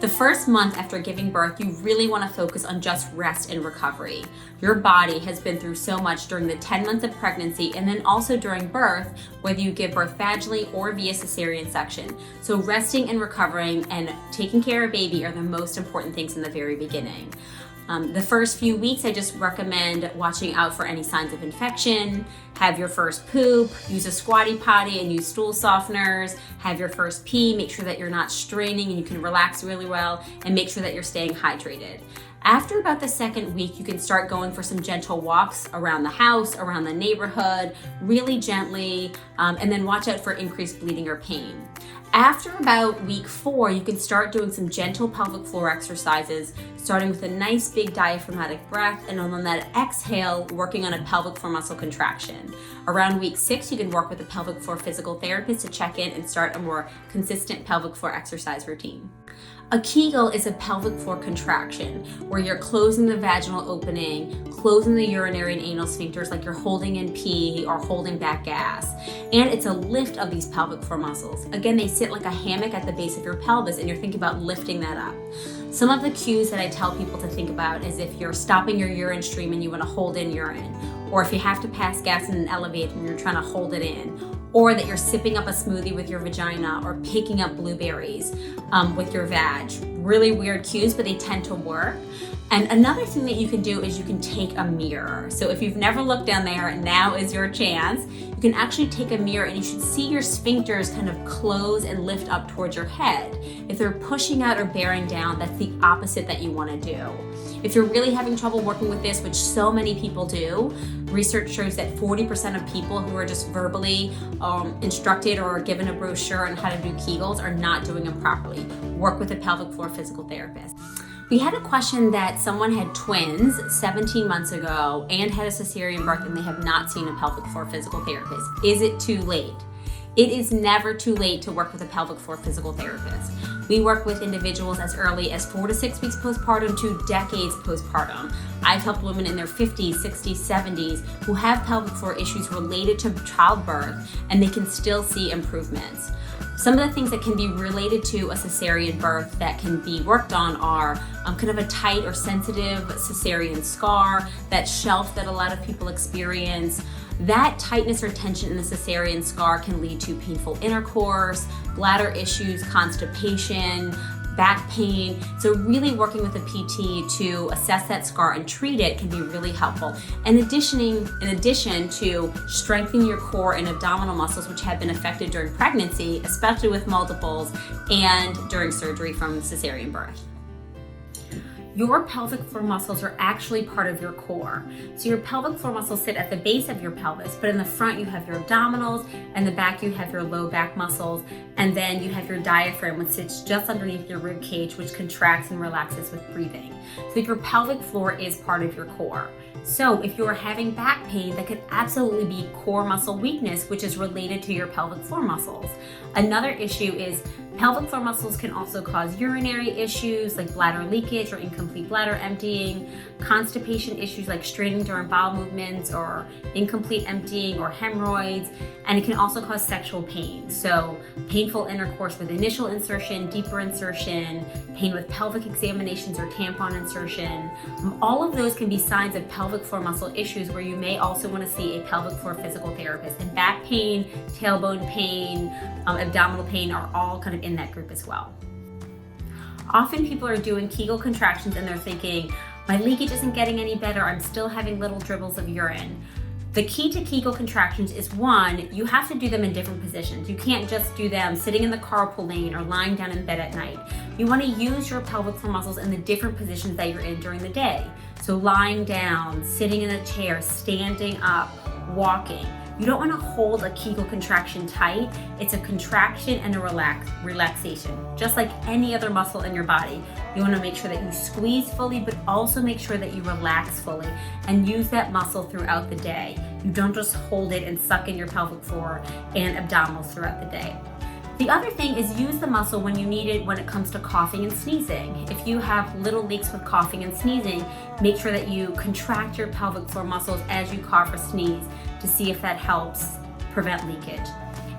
The first month after giving birth, you really want to focus on just rest and recovery. Your body has been through so much during the 10 months of pregnancy and then also during birth, whether you give birth vaginally or via cesarean section. So resting and recovering and taking care of baby are the most important things in the very beginning. The first few weeks, I just recommend watching out for any signs of infection, have your first poop, use a squatty potty and use stool softeners, have your first pee, make sure that you're not straining and you can relax really well, and make sure that you're staying hydrated. After about the second week, you can start going for some gentle walks around the house, around the neighborhood, really gently, and then watch out for increased bleeding or pain. After about week 4, you can start doing some gentle pelvic floor exercises, starting with a nice big diaphragmatic breath, and on that exhale, working on a pelvic floor muscle contraction. Around week 6, you can work with a pelvic floor physical therapist to check in and start a more consistent pelvic floor exercise routine. A Kegel is a pelvic floor contraction where you're closing the vaginal opening, closing the urinary and anal sphincters like you're holding in pee or holding back gas. And it's a lift of these pelvic floor muscles. Again, they sit like a hammock at the base of your pelvis and you're thinking about lifting that up. Some of the cues that I tell people to think about is if you're stopping your urine stream and you want to hold in urine, or if you have to pass gas in an elevator and you're trying to hold it in, or that you're sipping up a smoothie with your vagina or picking up blueberries with your vag. Really weird cues, but they tend to work. And another thing that you can do is you can take a mirror. So if you've never looked down there, now is your chance. You can actually take a mirror and you should see your sphincters kind of close and lift up towards your head. If they're pushing out or bearing down, that's the opposite that you want to do. If you're really having trouble working with this, which so many people do, research shows that 40% of people who are just verbally instructed or given a brochure on how to do Kegels are not doing them properly. Work with a pelvic floor physical therapist. We had a question that someone had twins 17 months ago and had a cesarean birth and they have not seen a pelvic floor physical therapist. Is it too late? It is never too late to work with a pelvic floor physical therapist. We work with individuals as early as 4 to 6 weeks postpartum to decades postpartum. I've helped women in their 50s, 60s, 70s who have pelvic floor issues related to childbirth, and they can still see improvements. Some of the things that can be related to a cesarean birth that can be worked on are kind of a tight or sensitive cesarean scar, that shelf that a lot of people experience. That tightness or tension in the cesarean scar can lead to painful intercourse, bladder issues, constipation, back pain. So really working with a PT to assess that scar and treat it can be really helpful. In addition to strengthening your core and abdominal muscles, which have been affected during pregnancy, especially with multiples and during surgery from cesarean birth. Your pelvic floor muscles are actually part of your core. So your pelvic floor muscles sit at the base of your pelvis, but in the front you have your abdominals, and the back you have your low back muscles, and then you have your diaphragm, which sits just underneath your rib cage, which contracts and relaxes with breathing. So your pelvic floor is part of your core. So if you're having back pain, that could absolutely be core muscle weakness, which is related to your pelvic floor muscles. Another issue is pelvic floor muscles can also cause urinary issues like bladder leakage or incomplete bladder emptying, constipation issues like straining during bowel movements or incomplete emptying or hemorrhoids, and it can also cause sexual pain. So painful intercourse with initial insertion, deeper insertion, pain with pelvic examinations or tampon insertion. All of those can be signs of pelvic floor muscle issues where you may also want to see a pelvic floor physical therapist. And back pain, tailbone pain, abdominal pain are all kind of in that group as well. Often people are doing Kegel contractions and they're thinking, my leakage isn't getting any better, I'm still having little dribbles of urine. The key to Kegel contractions is, one, you have to do them in different positions. You can't just do them sitting in the carpool lane or lying down in bed at night. You want to use your pelvic floor muscles in the different positions that you're in during the day. So lying down, sitting in a chair, standing up, walking. You don't want to hold a Kegel contraction tight. It's a contraction and a relaxation, just like any other muscle in your body. You want to make sure that you squeeze fully, but also make sure that you relax fully and use that muscle throughout the day. You don't just hold it and suck in your pelvic floor and abdominals throughout the day. The other thing is use the muscle when you need it when it comes to coughing and sneezing. If you have little leaks with coughing and sneezing, make sure that you contract your pelvic floor muscles as you cough or sneeze to see if that helps prevent leakage.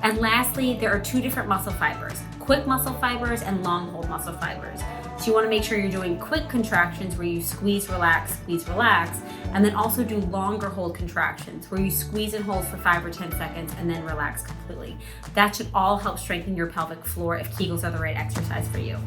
And lastly, there are two different muscle fibers, quick muscle fibers and long hold muscle fibers. So you want to make sure you're doing quick contractions where you squeeze, relax, and then also do longer hold contractions where you squeeze and hold for 5 or 10 seconds and then relax completely. That should all help strengthen your pelvic floor if Kegels are the right exercise for you.